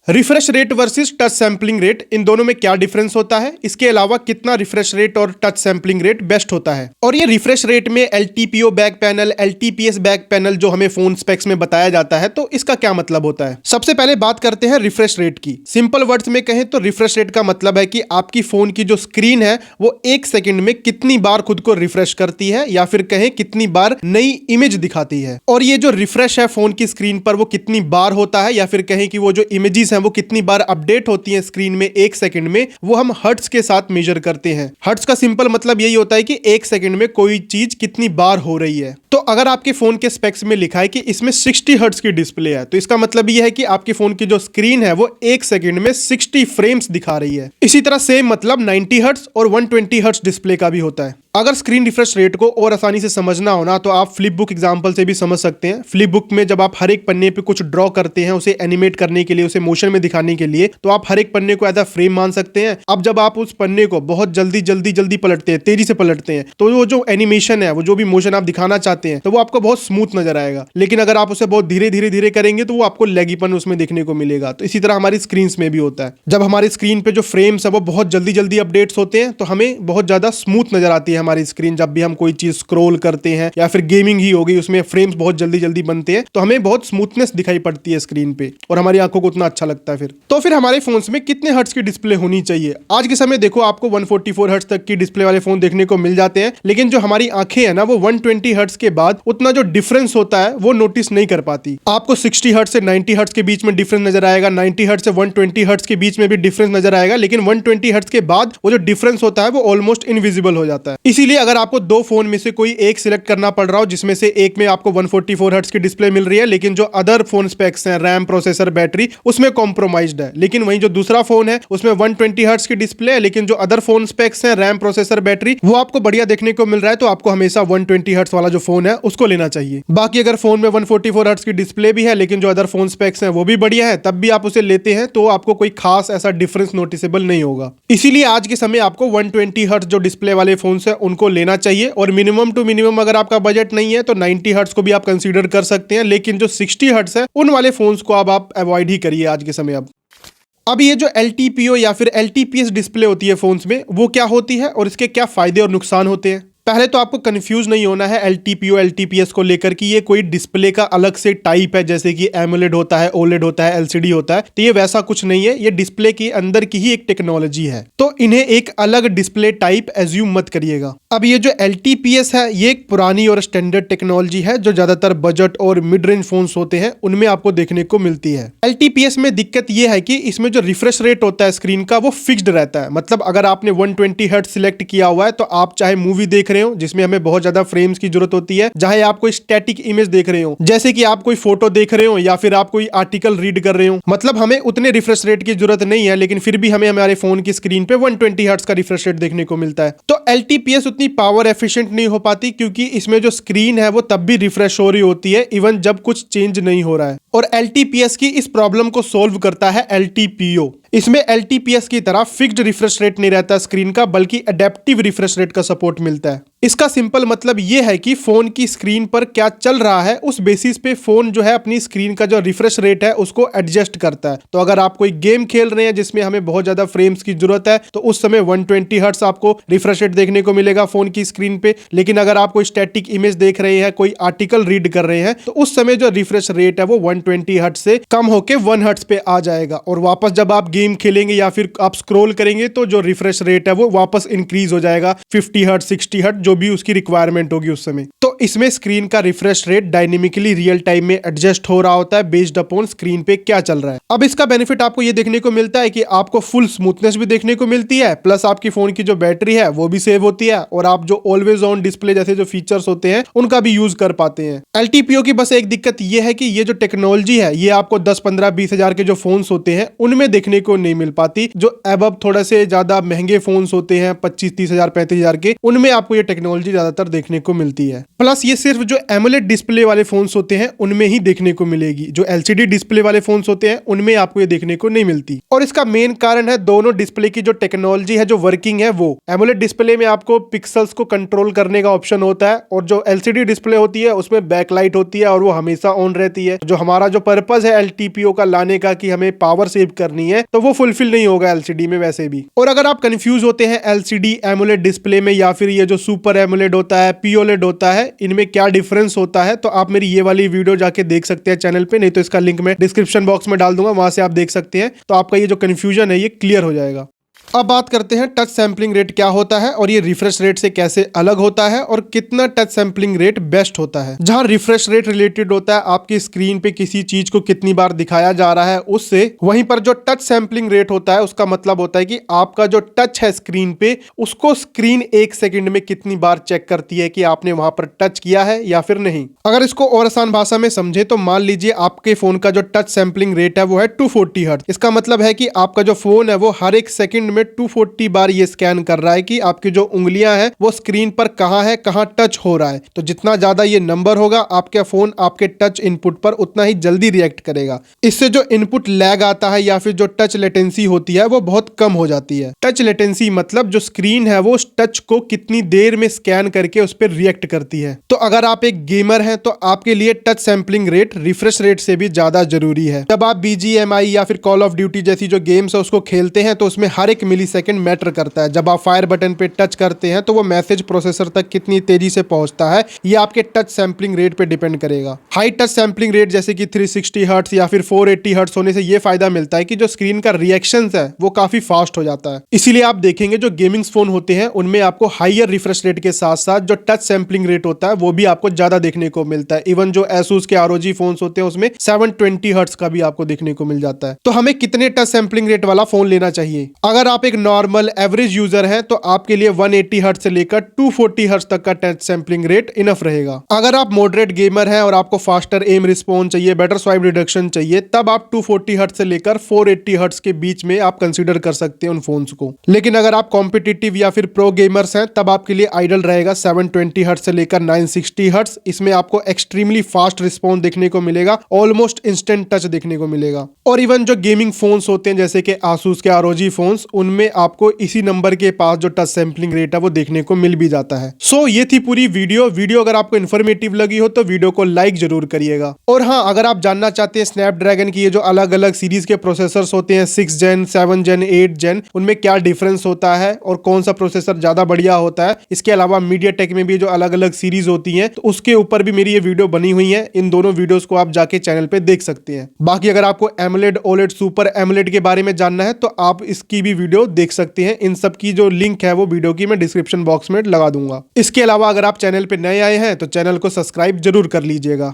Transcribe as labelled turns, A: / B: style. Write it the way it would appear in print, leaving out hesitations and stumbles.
A: Refresh rate versus touch sampling rate, इन दोनों में क्या डिफरेंस होता है, इसके अलावा कितना रिफ्रेश रेट और टच सैंपलिंग रेट बेस्ट होता है, और ये रिफ्रेश रेट में LTPO back panel, LTPS back panel जो हमें फोन स्पेक्स में बताया जाता है, तो इसका क्या मतलब होता है। सबसे पहले बात करते हैं रिफ्रेश रेट की। सिंपल वर्ड्स में कहें तो रिफ्रेश रेट का मतलब है कि आपकी फोन की जो स्क्रीन है वो 1 सेकंड में कितनी बार खुद को रिफ्रेश करती है, या फिर कहें कितनी बार नई इमेज दिखाती है। और ये जो रिफ्रेश है फोन की स्क्रीन पर वो कितनी बार होता है, या फिर कहें कि वो जो इमेजेस वो कितनी बार अपडेट होती हैं स्क्रीन में 1 सेकंड में, वो हम हर्ट्ज के साथ मेजर करते हैं। हर्ट्ज का सिंपल मतलब यही होता है कि 1 सेकंड में कोई चीज कितनी बार हो रही है। तो अगर आपके फोन के स्पेक्स में लिखा है कि इसमें 60 हर्ट्ज की डिस्प्ले है, तो इसका मतलब यह है कि आपके फोन की जो स्क्रीन है वो 1 सेकंड में 60 फ्रेम्स दिखा रही है। इसी तरह सेम मतलब 90 हर्ट्ज और 120 हर्ट्ज डिस्प्ले का भी होता है। अगर स्क्रीन रिफ्रेश रेट को और आसानी से समझना हो ना, तो आप फ्लिप बुक एग्जांपल से भी समझ सकते हैं। फ्लिप बुक में जब आप हर एक पन्ने पे कुछ ड्रॉ करते हैं, उसे एनिमेट करने के लिए, उसे मोशन में दिखाने के लिए, तो आप हर एक पन्ने को एज अ फ्रेम मान सकते हैं। अब जब आप उस पन्ने को बहुत जल्दी पलटते हैं, तेजी से पलटते हैं, तो वो जो एनिमेशन है, वो जो भी मोशन आप दिखाना चाहते हैं, तो वो आपको बहुत स्मूथ नजर आएगा। लेकिन अगर आप उसे बहुत धीरे करेंगे तो वो आपको लैगीपन उसमें देखने को मिलेगा। तो इसी तरह हमारी स्क्रीन में भी होता है। जब हमारी स्क्रीन पे जो फ्रेम्स है वो बहुत जल्दी अपडेट्स होते हैं, तो हमें बहुत ज्यादा स्मूथ नजर आती है हमारी स्क्रीन। जब भी हम कोई चीज स्क्रॉल करते हैं, या फिर गेमिंग ही हो गई, उसमें फ्रेम्स बहुत जल्दी बनते हैं, तो हमें बहुत स्मूथनेस दिखाई पड़ती है स्क्रीन पे, और हमारी आंखों को उतना अच्छा लगता है। फिर हमारे फोन्स में कितने हर्ट्ज की डिस्प्ले होनी चाहिए। आज के समय देखो आपको 144 हर्ट्ज तक की डिस्प्ले वाले फोन देखने को मिल जाते हैं, लेकिन जो हमारी आंखें है ना, वो 120 हर्ट्ज के बाद उतना जो डिफरेंस होता है वो नोटिस नहीं कर पाती। आपको 60 हर्ट्ज से 90 हर्ट्ज के बीच में डिफरेंस नजर आएगा, 90 हर्ट्ज से 120 हर्ट्ज के बीच में भी डिफरेंस नजर आएगा, लेकिन 120 हर्ट्ज के बाद वो जो डिफरेंस होता है वो ऑलमोस्ट इनविजिबल हो जाता है। इसीलिए अगर आपको दो फोन में से कोई एक सिलेक्ट करना पड़ रहा हो, जिसमें से एक में आपको 144 हर्ट्ज की डिस्प्ले मिल रही है, लेकिन जो अदर फोन स्पेक्स हैं, रैम, प्रोसेसर, बैटरी, उसमें कॉम्प्रोमाइज्ड है, लेकिन वहीं जो दूसरा फोन है उसमें 120 हर्ट्ज की डिस्प्ले है, लेकिन जो अदर फोन स्पेक्स हैं, रैम, प्रोसेसर, बैटरी, वो आपको बढ़िया देखने को मिल रहा है, तो आपको हमेशा 120 हर्ट्ज वाला जो फोन है उसको लेना चाहिए। बाकी अगर फोन में 144 हर्ट्ज की डिस्प्ले भी है, लेकिन जो अदर फोन स्पेक्स हैं वो भी बढ़िया है, तब भी आप उसे लेते हैं, तो आपको कोई खास ऐसा डिफरेंस नोटिसेबल नहीं होगा। इसीलिए आज के समय आपको 120 हर्ट्ज जो डिस्प्ले वाले फोन है उनको लेना चाहिए, और मिनिमम टू मिनिमम अगर आपका बजट नहीं है तो 90 हर्ट्ज को भी आप कंसीडर कर सकते हैं, लेकिन जो 60 हर्ट्ज है उन वाले फोन्स को अब आप अवॉइड ही करिए आज के समय। अब ये जो LTPO या फिर LTPS डिस्प्ले होती है फोन्स में, वो क्या होती है और इसके क्या फायदे और नुकसान होते हैं। पहले तो आपको कंफ्यूज नहीं होना है LTPO LTPS को लेकर कि ये कोई डिस्प्ले का अलग से टाइप है, जैसे कि एमोलेड होता है, ओलेड होता है, LCD होता है, तो ये वैसा कुछ नहीं है। ये डिस्प्ले के अंदर की ही एक टेक्नोलॉजी है, तो इन्हें एक अलग डिस्प्ले टाइप एज्यूम मत करिएगा। अब ये जो LTPS है ये एक पुरानी और स्टैंडर्ड टेक्नोलॉजी है, जो ज्यादातर बजट और मिड रेंज फोन्स होते हैं उनमें आपको देखने को मिलती है। LTPS में दिक्कत ये है कि इसमें जो रिफ्रेश रेट होता है स्क्रीन का वो फिक्स्ड रहता है। मतलब अगर आपने 120 हर्ट्ज सिलेक्ट किया हुआ है, तो आप चाहे मूवी देख रहे हो जिसमें हमें बहुत ज्यादा फ्रेम्स की जरूरत होती है, चाहे आप कोई स्टैटिक इमेज देख रहे हो, जैसे कि आप कोई फोटो देख रहे हो, या फिर आप कोई आर्टिकल रीड कर रहे हो, मतलब हमें उतने रिफ्रेश रेट की जरूरत नहीं है, लेकिन फिर भी हमें हमारे फोन की स्क्रीन पे 120 हर्ट्ज का रिफ्रेश रेट देखने को मिलता है। तो LTPS उतनी पावर एफिशिएंट नहीं हो पाती, क्योंकि इसमें जो स्क्रीन है वो तब भी रिफ्रेश हो रही होती है इवन जब कुछ चेंज नहीं हो रहा है। और LTPS की इस प्रॉब्लम को सोल्व करता है LTPO। इसमें LTPS की तरह फिक्स्ड रिफ्रेश रेट नहीं रहता स्क्रीन का, बल्कि एडेप्टिव रिफ्रेश रेट का सपोर्ट मिलता है। इसका सिंपल मतलब यह है कि फोन की स्क्रीन पर क्या चल रहा है उस बेसिस पे फोन जो है अपनी स्क्रीन का जो रिफ्रेश रेट है उसको एडजस्ट करता है। तो अगर आप कोई गेम खेल रहे हैं जिसमें हमें बहुत ज्यादा फ्रेम्स की जरूरत है, तो उस समय 120 हर्ट्ज आपको रिफ्रेश रेट देखने को मिलेगा फोन की स्क्रीन पे। लेकिन अगर आप कोई स्टैटिक इमेज देख रहे हैं, कोई आर्टिकल रीड कर रहे हैं, तो उस समय जो रिफ्रेश रेट है वो 120 हर्ट्ज से कम होकर 1 हर्ट्ज पे आ जाएगा, और वापस जब आप गेम खेलेंगे या फिर आप स्क्रॉल करेंगे तो जो रिफ्रेश रेट है वो वापस इंक्रीज हो जाएगा 50 हर्ट्ज, 60 हर्ट्ज, जो भी उसकी रिक्वायरमेंट होगी उस समय। तो इसमें स्क्रीन का refresh rate dynamically real time में एडजस्ट हो रहा होता है बेस्ड अपॉन स्क्रीन पे क्या चल रहा है। अब इसका बेनिफिट आपको ये देखने को मिलता है कि आपको फुल स्मूथनेस भी देखने को मिलती है, प्लस आपकी फोन की जो बैटरी है वो भी सेव होती है, और आप जो ऑलवेज ऑन डिस्प्ले जैसे जो फीचर्स होते हैं उनका भी यूज कर पाते हैं। LTPO की बस एक दिक्कत ये है कि ये जो टेक्नोलॉजी है ये आपको 10, 15, 20 हजार के जो फोन्स होते हैं उनमें देखने को नहीं मिल पाती। जो अब थोड़ा से ज्यादा महंगे फोन्स होते हैं 25, 30 हजार, 35 हजार के, उनमें आपको ये टेक्नोलॉजी ज्यादातर देखने को मिलती है। प्लस ये सिर्फ जो एमोलेड डिस्प्ले वाले फोन्स होते हैं उनमें ही देखने को मिलेगी, जो एलसीडी डिस्प्ले वाले फोन्स होते हैं उनमें आपको ये देखने को नहीं मिलती। और इसका मेन कारण है दोनों डिस्प्ले की जो टेक्नोलॉजी है, जो वर्किंग है वो। एमोलेड डिस्प्ले में आपको पिक्सल्स को कंट्रोल करने का ऑप्शन होता है और जो एलसीडी डिस्प्ले होती है उसमें बैकलाइट होती है और वो हमेशा ऑन रहती है। जो हमारा जो पर्पज है एलटीपीओ का लाने का कि हमें पावर सेव करनी है, तो वो फुलफिल नहीं होगा एलसीडी में वैसे भी। और अगर आप कंफ्यूज होते हैं एलसीडी एमोलेड डिस्प्ले में या फिर ये जो सुपर एमोलेड होता है, पीओलेड होता है, इनमें क्या डिफरेंस होता है, तो आप मेरी ये वाली वीडियो जाके देख सकते हैं चैनल पे, नहीं तो इसका लिंक मैं डिस्क्रिप्शन बॉक्स में डाल दूंगा, वहां से आप देख सकते हैं। तो आपका ये जो कंफ्यूजन है ये क्लियर हो जाएगा। अब बात करते हैं टच सैंपलिंग रेट क्या होता है और ये रिफ्रेश रेट से कैसे अलग होता है और कितना टच सैंपलिंग रेट बेस्ट होता है। जहां रिफ्रेश रेट रिलेटेड होता है आपकी स्क्रीन पे किसी चीज को कितनी बार दिखाया जा रहा है उससे, वहीं पर जो टच सैंपलिंग रेट होता है उसका मतलब होता है कि आपका जो टच है स्क्रीन पे उसको स्क्रीन 1 सेकंड में कितनी बार चेक करती है कि आपने वहां पर टच किया है या फिर नहीं। अगर इसको और आसान भाषा में समझे तो मान लीजिए आपके फोन का जो टच सैंपलिंग रेट है वो है 240 हर्ट्ज। इसका मतलब है कि आपका जो फोन है वो हर एक सेकंड में 240 बार ये स्कैन कर रहा है कि आपकी जो उंगलियां हैं वो स्क्रीन पर कहां है, कहां टच हो रहा है। तो जितना ज्यादा ये नंबर होगा आपका फोन आपके टच इनपुट पर उतना ही जल्दी रिएक्ट करेगा। इससे जो इनपुट लैग आता है या फिर जो टच लेटेंसी होती है वो बहुत कम हो जाती है। टच लेटेंसी मतलब जो स्क्रीन है वो उस टच को कितनी देर में स्कैन करके उस पर रिएक्ट करती है। तो अगर आप एक गेमर हैं तो आपके लिए touch sampling rate refresh rate से भी ज्यादा जरूरी है। जब आप BGMI या फिर कॉल ऑफ ड्यूटी जैसी जो गेम्स है उसको खेलते हैं तो उसमें हर एक मिलीसेकंड मैटर करता है। जब आप फायर बटन पे टच करते हैं तो वो मैसेज प्रोसेसर तक कितनी तेजी से पहुंचता है ये आपके टच सैंपलिंग रेट पे डिपेंड करेगा। हाई टच सैंपलिंग रेट जैसे कि 360 हर्ट्ज या फिर 480 हर्ट्ज होने से ये फायदा मिलता है कि जो स्क्रीन का रिएक्शंस है वो काफी फास्ट हो जाता है। इसीलिए आप देखेंगे जो गेमिंग फोन होते हैं उनमें आपको हाइयर रिफ्रेश रेट के साथ साथ जो टच सैंपलिंग रेट होता है वो भी आपको ज्यादा देखने को मिलता है। इवन जो एसूस के ROG फोन्स होते हैं उसमें 720 हर्ट्ज का भी आपको देखने को मिल जाता है। तो हमें कितने टच सैंपलिंग रेट वाला फोन लेना चाहिए? अगर आप एक नॉर्मल एवरेज यूजर हैं तो आपके लिए 180 हर्ट्ज से लेकर 240 हर्ट्ज तक का टच सैंपलिंग रेट इनफ रहेगा। अगर आप मॉडरेट गेमर हैं और आपको फास्टर एम रिस्पॉन्स चाहिए, बेटर स्वाइप रिडक्शन चाहिए, तब आप 240 हर्ट्ज से लेकर 480 हर्ट्ज के बीच में आप कंसीडर कर सकते हैं उन फोन्स को। लेकिन अगर आप कॉम्पिटिटिव या फिर प्रो गेमर्स हैं तब आपके लिए आइडल रहेगा 720 हर्ट्ज से लेकर 960 हर्ट्ज। इसमें आपको एक्सट्रीमली फास्ट रिस्पॉन्स देखने को मिलेगा, ऑलमोस्ट इंस्टेंट टच देखने को मिलेगा। और इवन जो गेमिंग फोन्स होते हैं जैसे कि आसूस के ROG फोन्स, उनमें आपको इसी नंबर के पास जो टच सैंपलिंग रेट है वो देखने को मिल भी जाता है। सो ये थी पूरी वीडियो अगर आपको इन्फॉर्मेटिव लगी हो तो वीडियो को लाइक जरूर करिएगा। और हाँ, अगर आप जानना चाहते हैं स्नैपड्रैगन की ये जो अलग अलग सीरीज के प्रोसेसर्स होते हैं 6 जेन 7 जेन 8 जेन, उनमें क्या डिफरेंस होता है और कौन सा प्रोसेसर ज्यादा बढ़िया होता है, इसके अलावा मीडियाटेक में भी जो अलग अलग सीरीज होती है तो उसके ऊपर भी मेरी ये वीडियो बनी हुई है। इन दोनों वीडियोस को आप जाके चैनल पे देख सकते हैं। बाकी अगर आपको एमोलेड, ओलेड, सुपर एमोलेड के बारे में जानना है तो आप इसकी भी वीडियो देख सकते हैं। इन सब की जो लिंक है वो वीडियो की मैं डिस्क्रिप्शन बॉक्स में लगा दूंगा। इसके अलावा अगर आप चैनल पे नए आए हैं तो चैनल को सब्सक्राइब जरूर कर लीजिएगा।